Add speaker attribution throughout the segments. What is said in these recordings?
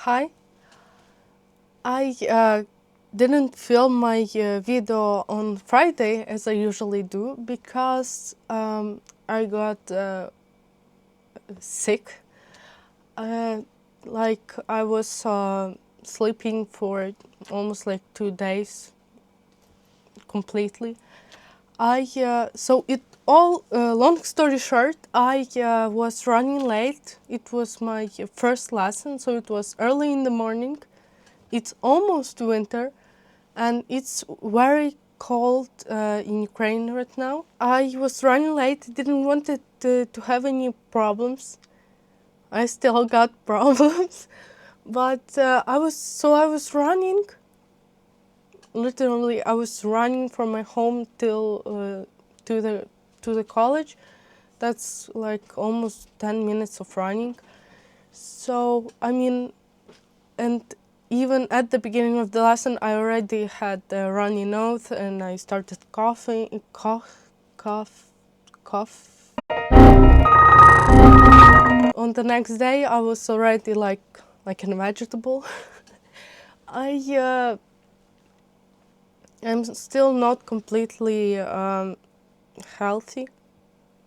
Speaker 1: Hi, I didn't film my video on Friday as I usually do because I got sick. Uh, like I was sleeping for almost like 2 days completely. So it all long story short, I was running late. It was my first lesson, so it was early in the morning. It's almost winter, and it's very cold in Ukraine right now. I was running late, didn't want it to have any problems. I still got problems, but I was running. Literally, I was running from my home till to the to the college. That's like almost 10 minutes of running. So I mean, and even at the beginning of the lesson, I already had a runny nose and I started coughing, cough. On the next day, I was already like a vegetable. I am still not completely healthy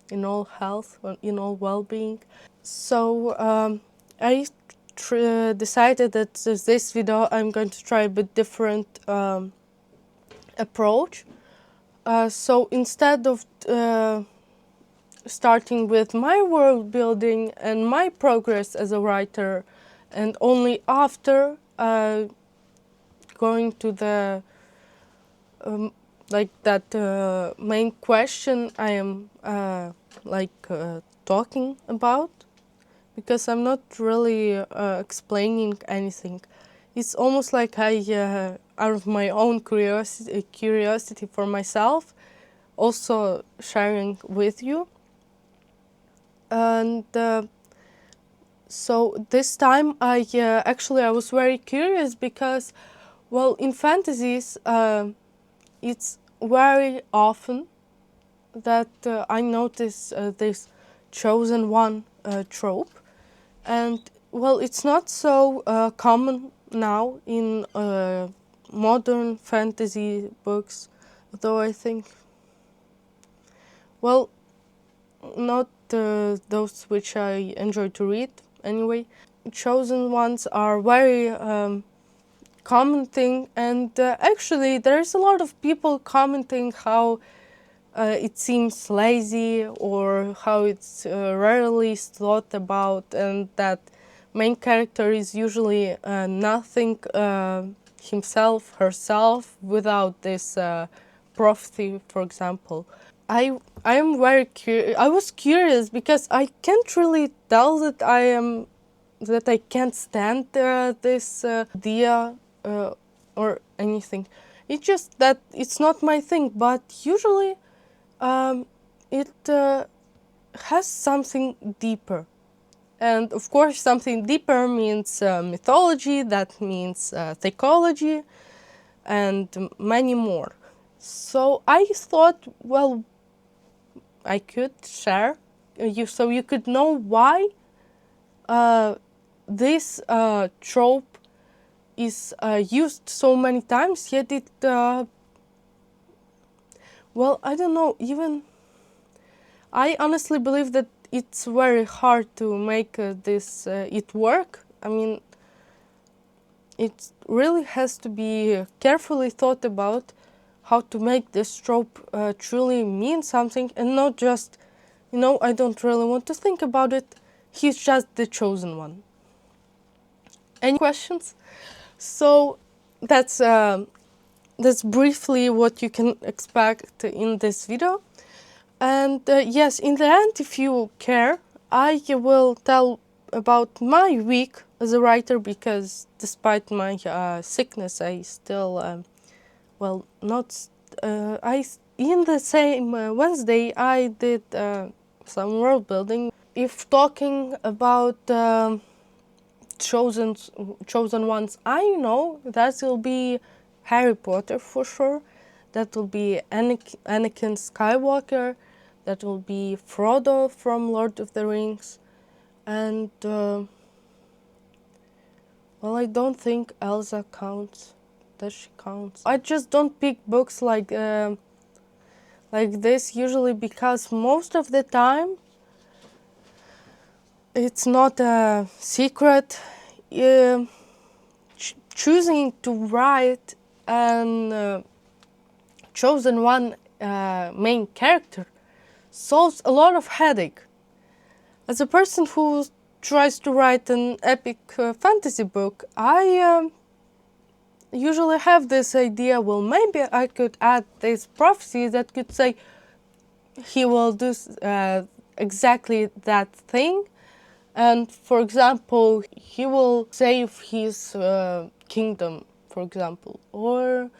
Speaker 1: in all health, in all well-being. So I decided that this video I'm going to try a bit different approach. So instead of starting with my world building and my progress as a writer, and only after going to the like that main question I am talking about, because I'm not really explaining anything. It's almost like I, out of my own curiosity for myself, also sharing with you. And so this time I was very curious because, well, in fantasies, it's very often that I notice this chosen one trope. And well, it's not so common now in modern fantasy books, though I think, well, not those which I enjoy to read anyway. Chosen ones are very common thing, and actually there's a lot of people commenting how it seems lazy or how it's rarely thought about, and that main character is usually nothing himself, herself, without this prophecy, for example. I am very curious. I was curious because I can't really tell that I can't stand this idea or anything. It's just that it's not my thing. But usually, it has something deeper, and of course, something deeper means mythology. That means psychology, and many more. So I thought, well, I could share so you could know why this trope is used so many times, yet it well, I don't know, even I honestly believe that it's very hard to make this it work. I mean, it really has to be carefully thought about how to make this trope truly mean something, and not just, I don't really want to think about it. He's just the chosen one. Any questions? So that's briefly what you can expect in this video. And yes, in the end, if you care, I will tell about my week as a writer, because despite my sickness, I still, well, not, in the same Wednesday, I did some world building. If talking about chosen ones, I know that will be Harry Potter for sure. That will be Anakin Skywalker. That will be Frodo from Lord of the Rings. And Well, I don't think Elsa counts. Does she count? I just don't pick books like this usually because most of the time it's not a secret. Choosing to write an chosen one main character solves a lot of headache. As a person who tries to write an epic fantasy book, I usually have this idea, well, maybe I could add this prophecy that could say he will do exactly that thing. And for example, he will save his kingdom, for example, or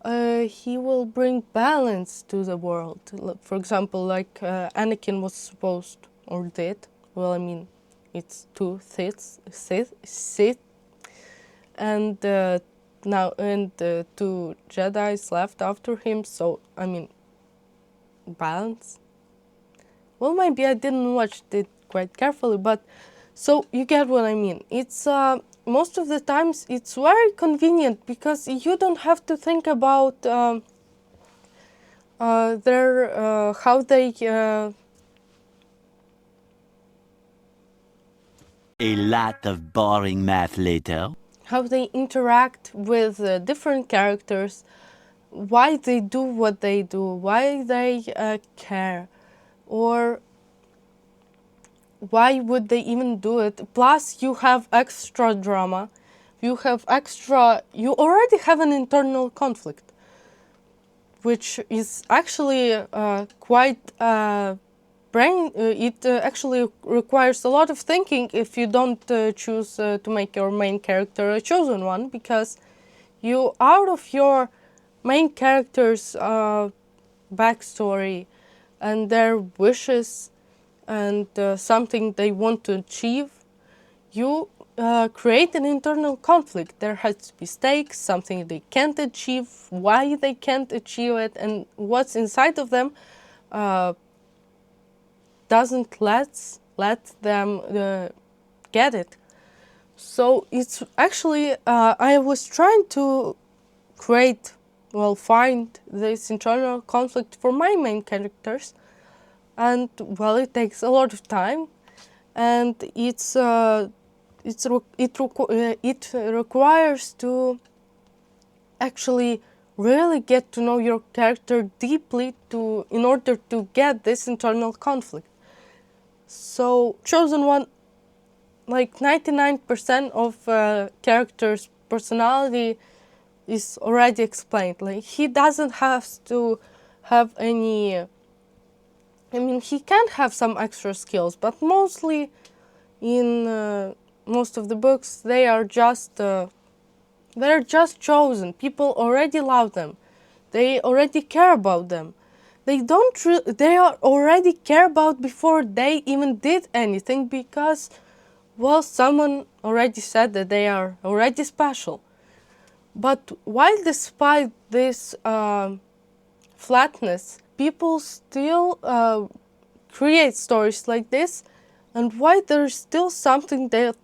Speaker 1: he will bring balance to the world. For example, like Anakin was supposed or did. Well, I mean, it's two Sith, and two Jedi's left after him. So I mean, balance. Well, maybe I didn't watch it quite carefully, but so you get what I mean. It's most of the times it's very convenient because you don't have to think about their how they
Speaker 2: A lot of boring math later.
Speaker 1: how they interact with different characters, why they do what they do, why they care, or why would they even do it. Plus you have extra drama, you already have an internal conflict, which is actually quite it actually requires a lot of thinking if you don't choose to make your main character a chosen one, because you, out of your main character's backstory and their wishes and something they want to achieve, you create an internal conflict. There has to be stakes, something they can't achieve, why they can't achieve it, and what's inside of them doesn't let them get it. So it's actually, I was trying to find this internal conflict for my main characters, and well, it takes a lot of time, and it requires to actually really get to know your character deeply in order to get this internal conflict. So chosen one, like 99% of character's personality is already explained. Like he doesn't have to have any. I mean, he can have some extra skills, but mostly in most of the books they're just chosen. People already love them. They already care about them. They are already care about before they even did anything, because well, someone already said that they are already special. But while despite this flatness, people still create stories like this, and why there's still something that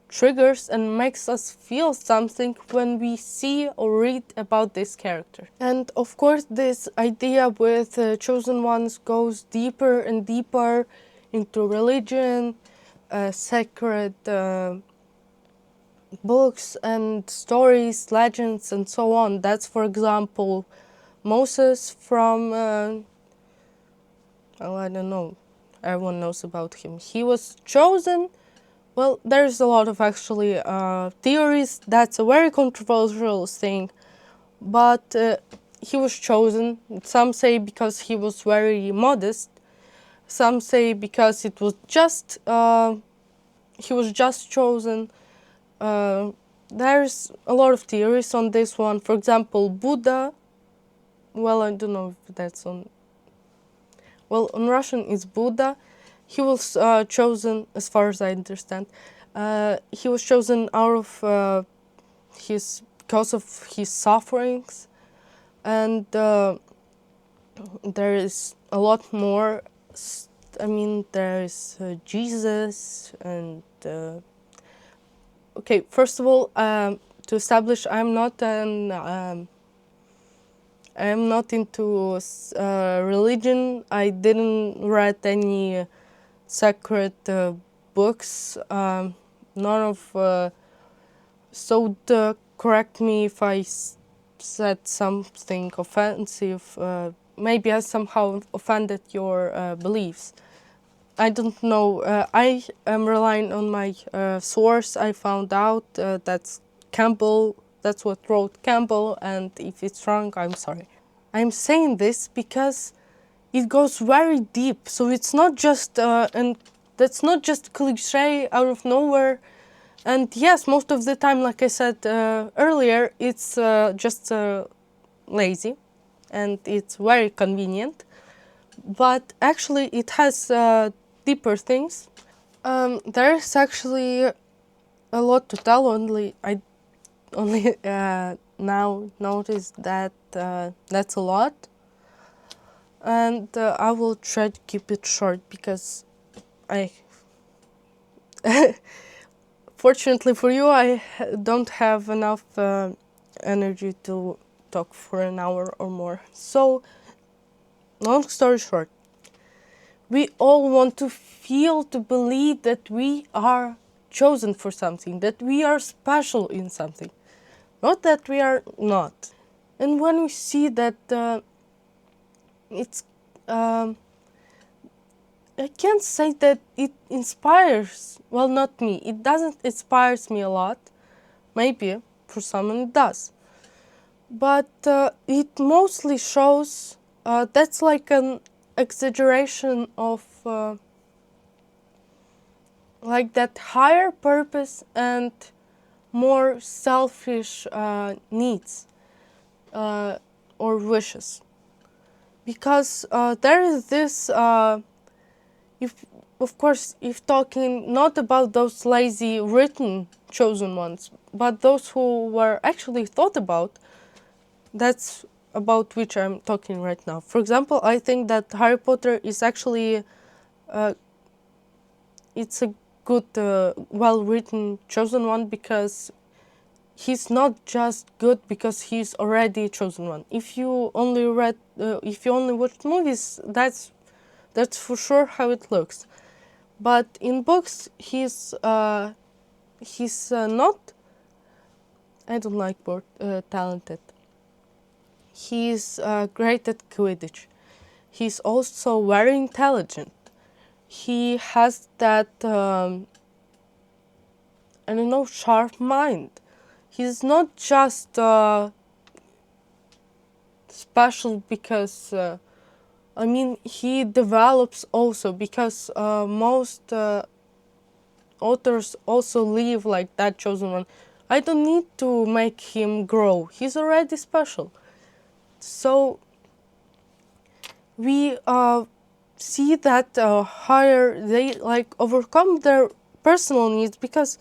Speaker 1: triggers and makes us feel something when we see or read about this character. And of course, this idea with chosen ones goes deeper and deeper into religion, sacred books and stories, legends, and so on. That's, for example, Moses from, I don't know, everyone knows about him. He was chosen. Well, there's a lot of actually theories. That's a very controversial thing, but he was chosen. Some say because he was very modest. Some say because it was just he was just chosen. There's a lot of theories on this one. For example, Buddha. Well, I don't know if that's on. Well, on Russian it's Buddha. He was chosen, as far as I understand. He was chosen out of because of his sufferings, and there is a lot more. I mean, there is Jesus and okay, first of all, to establish, I'm not into religion. I didn't read any sacred books. None of so correct me if I said something offensive. Maybe I somehow offended your beliefs. I don't know. I am relying on my source. I found out that's Campbell. That's what wrote Campbell, and if it's wrong, I'm sorry. I'm saying this because it goes very deep. So it's not just and that's not just cliche out of nowhere. And yes, most of the time, like I said earlier, it's just lazy, and it's very convenient. But actually, it has deeper things. There's actually a lot to tell. I only now notice that that's a lot, and I will try to keep it short because I, fortunately for you, I don't have enough energy to talk for an hour or more. So, long story short, we all want to feel, to believe that we are chosen for something, that we are special in something, not that we are not. And when we see that it's, I can't say that it inspires, well, not me, it doesn't inspires me a lot. Maybe for someone it does. But it mostly shows that's like an exaggeration of like that higher purpose and more selfish needs or wishes. Because there is this, if of course, if talking not about those lazy written chosen ones, but those who were actually thought about, that's about which I'm talking right now. For example, I think that Harry Potter is actually, it's a good, well-written chosen one because he's not just good because he's already chosen one. If you only watched movies, that's for sure how it looks. But in books, he's not. I don't like word talented. He's great at Quidditch. He's also very intelligent. He has that I don't know, sharp mind. He's not just special because I mean, he develops also because most authors also leave like that chosen one. I don't need to make him grow. He's already special. So we see that higher, they like overcome their personal needs because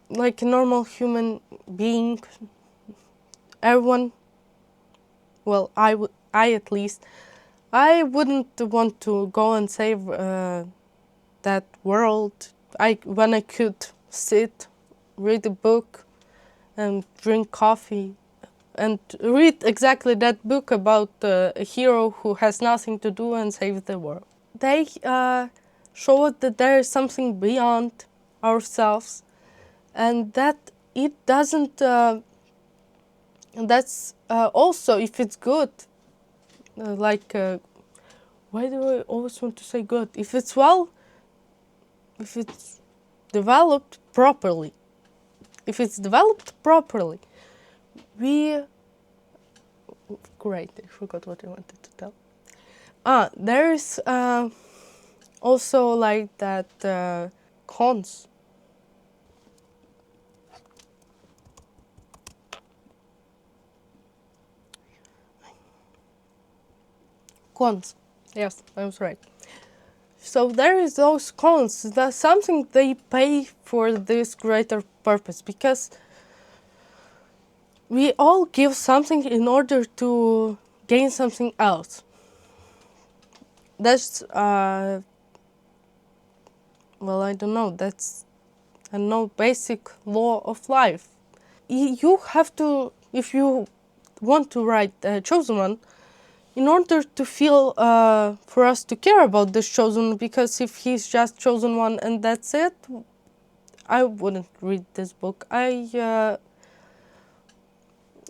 Speaker 1: like a normal human being, everyone, well, I at least, I wouldn't want to go and save that world. When I could sit, read a book, and drink coffee, and read exactly that book about a hero who has nothing to do and save the world. They show us that there is something beyond ourselves, and that it doesn't. That's also if it's good. Why do I always want to say good? If it's if it's developed properly, we. Great, I forgot what I wanted to tell. There is also like that cons. Cons. Yes, I was right. So there is those cons. That's something they pay for this greater purpose because we all give something in order to gain something else. That's well, I don't know. That's and no basic law of life. You have to, if you want to write a chosen one, in order to feel, for us to care about this chosen one, because if he's just chosen one and that's it, I wouldn't read this book. I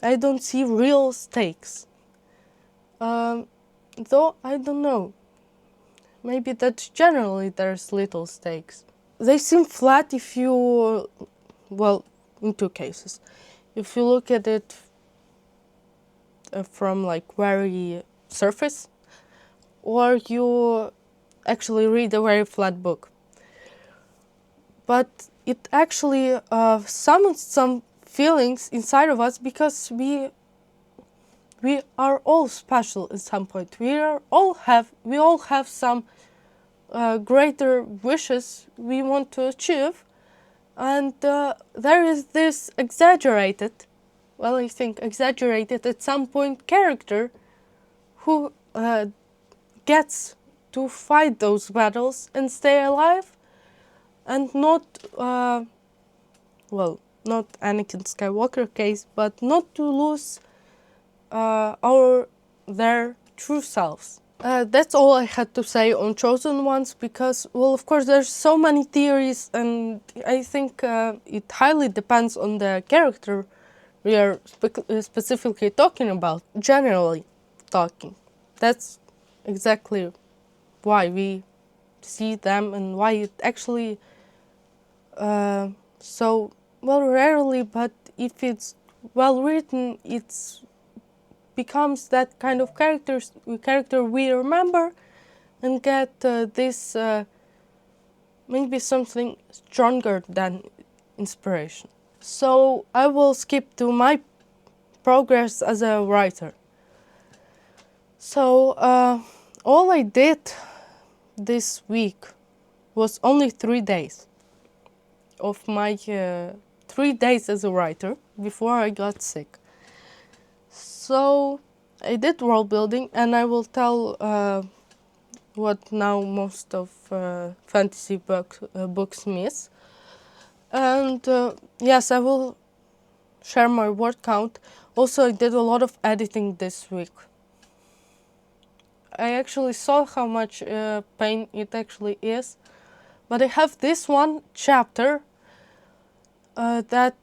Speaker 1: don't see real stakes. Though I don't know. Maybe that generally there's little stakes. They seem flat if you, well, in two cases. If you look at it from like very surface, or you actually read a very flat book. But it actually summons some feelings inside of us, because we are all special at some point. We all have some greater wishes we want to achieve, and there is this exaggerated, well, I think exaggerated at some point, character who gets to fight those battles and stay alive, and not, well, not Anakin Skywalker case, but not to lose their true selves. That's all I had to say on Chosen Ones, because, well, of course, there's so many theories, and I think it highly depends on the character we are specifically talking about, generally talking. That's exactly why we see them, and why it actually so, well, rarely, but if it's well written, it's becomes that kind of character we remember, and get this maybe something stronger than inspiration. So I will skip to my progress as a writer. So all I did this week was only 3 days of my 3 days as a writer before I got sick. So I did world building, and I will tell what now most of fantasy books miss. And yes, I will share my word count. Also, I did a lot of editing this week. I actually saw how much pain it actually is, but I have this one chapter that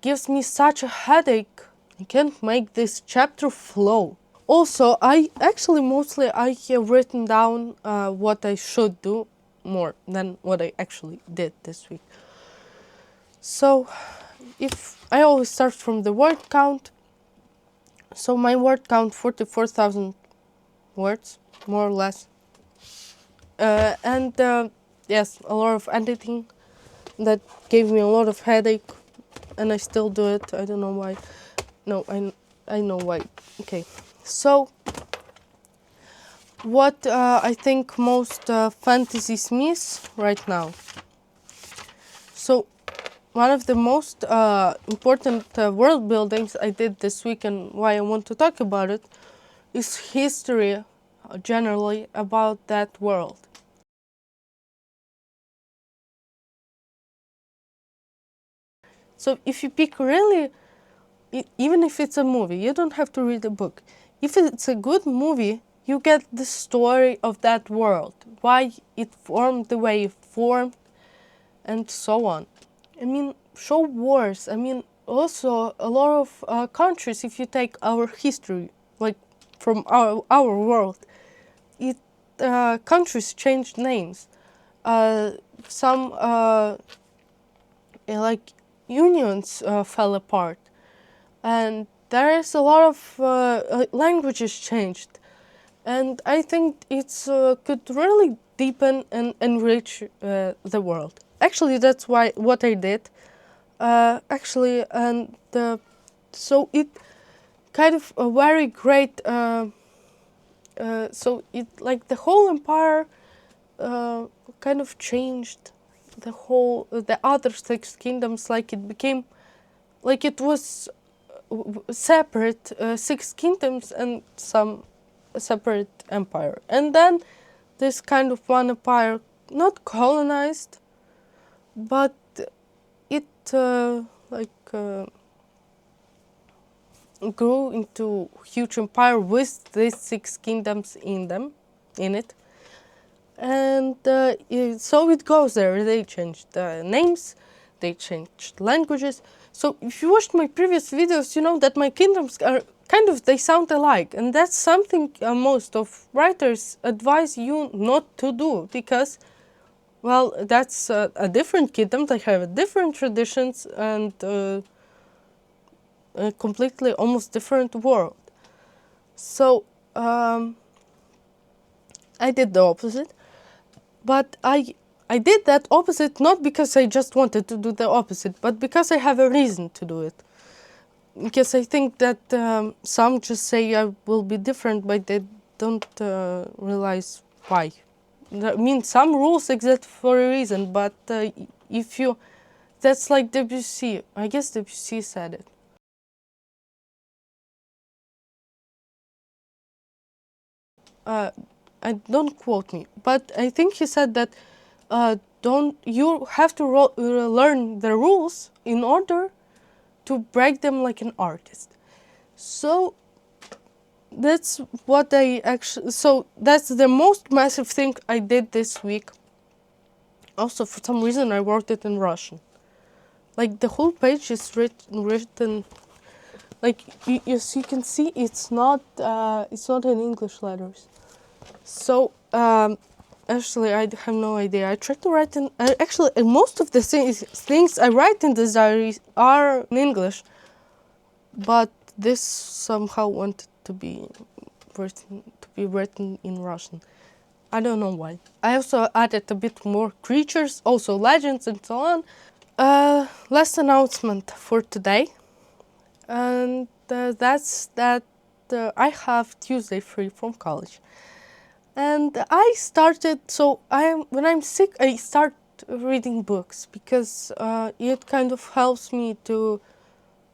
Speaker 1: gives me such a headache. I can't make this chapter flow. Also, I have written down what I should do more than what I actually did this week. So, if I always start from the word count, so my word count 44,000 words, more or less. And yes, a lot of editing that gave me a lot of headache, and I still do it. I don't know why. No, I know why. Okay, so what I think most fantasies miss right now. So one of the most important world buildings I did this week, and why I want to talk about it, is history generally about that world. So if you pick really, even if it's a movie, you don't have to read a book. If it's a good movie, you get the story of that world, why it formed the way it formed, and so on. I mean, show wars. I mean, also a lot of countries, if you take our history, like from our world, countries changed names. Some like unions fell apart, and there is a lot of languages changed, and I think it's could really deepen and enrich the world. Actually, that's what I did. Actually, and so it kind of a very great. So it like the whole empire kind of changed the other 6 kingdoms, like it became like it was separate 6 kingdoms and some separate empire, and then this kind of one empire not colonized, but grew into huge empire with these 6 kingdoms in it. And so it goes there. They changed names, they changed languages. So if you watched my previous videos, you know that my kingdoms are they sound alike. And that's something most of writers advise you not to do, because, well, that's a different kingdom. They have different traditions and a completely almost different world. So I did the opposite. But I did that opposite not because I just wanted to do the opposite, but because I have a reason to do it. Because I think that some just say I will be different, but they don't realize why. I mean, some rules exist for a reason, but if you... That's like Debussy. I guess Debussy said it. Don't quote me, but I think he said that you have to learn the rules in order to break them like an artist. So that's what that's the most massive thing I did this week. Also, for some reason, I wrote it in Russian. Like, the whole page is written like, as you can see, it's not in English letters. So actually, I have no idea. I tried to write in... actually, most of the things I write in this diary are in English. But this somehow wanted to be written in Russian. I don't know why. I also added a bit more creatures, also legends and so on. Last announcement for today. And that's that I have Tuesday free from college. And I started, when I'm sick, I start reading books, because it kind of helps me to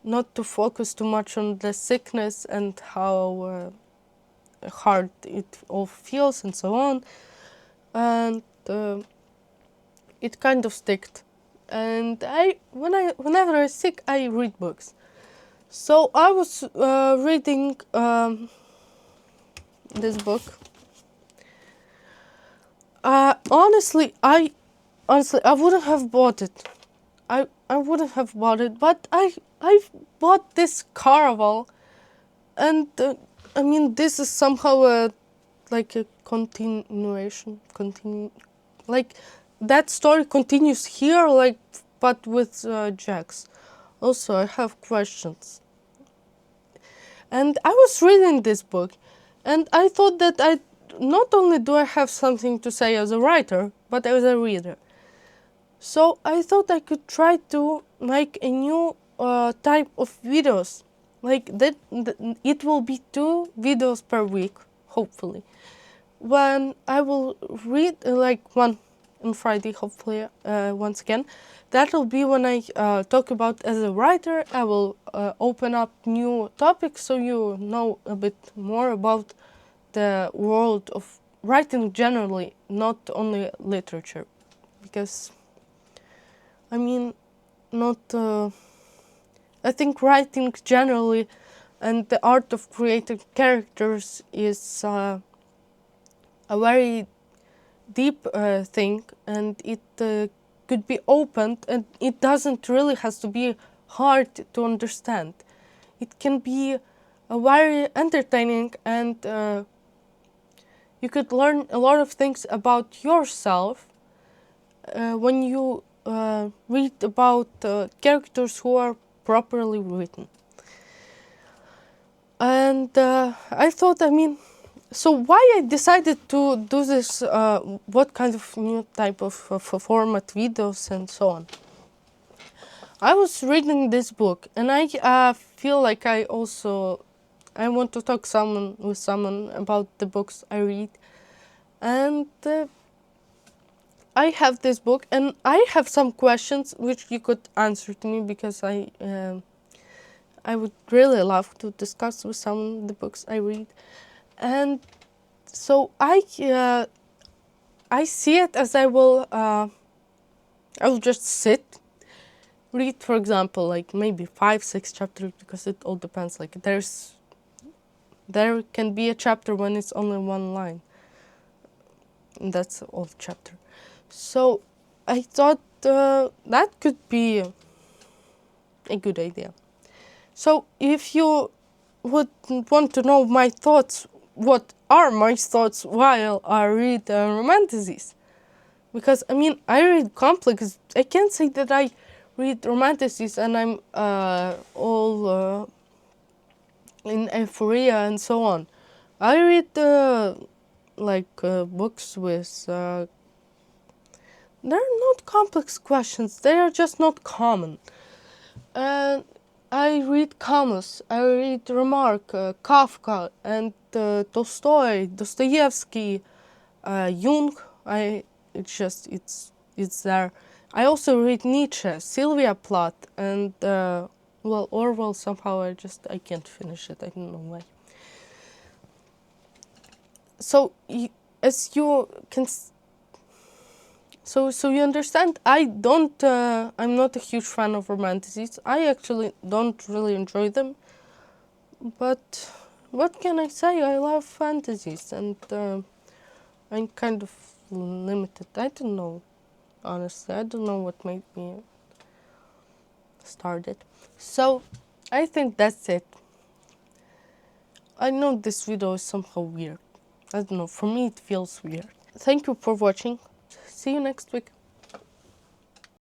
Speaker 1: not to focus too much on the sickness and how hard it all feels and so on. And it kind of sticked. And whenever I'm sick, I read books. So I was reading this book. Honestly, I wouldn't have bought it. I wouldn't have bought it, but I bought this Caraval, and I mean, this is somehow like a continuation. Like, that story continues here, like, but with Jax. Also, I have questions. And I was reading this book, and I thought that not only do I have something to say as a writer, but as a reader. So I thought I could try to make a new type of videos. Like that, it will be 2 videos per week, hopefully. When I will read, like one on Friday, hopefully, once again. That will be when I talk about as a writer. I will open up new topics so you know a bit more about the world of writing generally, not only literature. Because, I mean, I think writing generally and the art of creating characters is a very deep thing, and it could be opened, and it doesn't really has to be hard to understand. It can be very entertaining, and you could learn a lot of things about yourself when you read about characters who are properly written. And I thought, I mean, so why I decided to do this, what kind of new type of format videos and so on. I was reading this book, and I feel like I want to talk with someone about the books I read. And I have this book, and I have some questions which you could answer to me, because I would really love to discuss with someone the books I read. And so I see it as I will just sit read, for example, like maybe 5, 6 chapters, because it all depends. Like there can be a chapter when it's only one line. And that's all the chapter. So I thought that could be a good idea. So if you would want to know my thoughts, what are my thoughts while I read romanticists? Because I mean, I read complex. I can't say that I read romanticists and I'm all in euphoria and so on. I read books with they're not complex questions. They are just not common. And I read Camus, I read Remarque, Kafka, and Tolstoy, Dostoevsky, Jung. It's there. I also read Nietzsche, Sylvia Plath, and Orwell. Somehow I can't finish it. I don't know why. So as you can. So you understand, I'm not a huge fan of romanticists. I actually don't really enjoy them. But what can I say? I love fantasies, and I'm kind of limited. I don't know, honestly. I don't know what made me start it. So I think that's it. I know this video is somehow weird. I don't know, for me it feels weird. Thank you for watching. See you next week.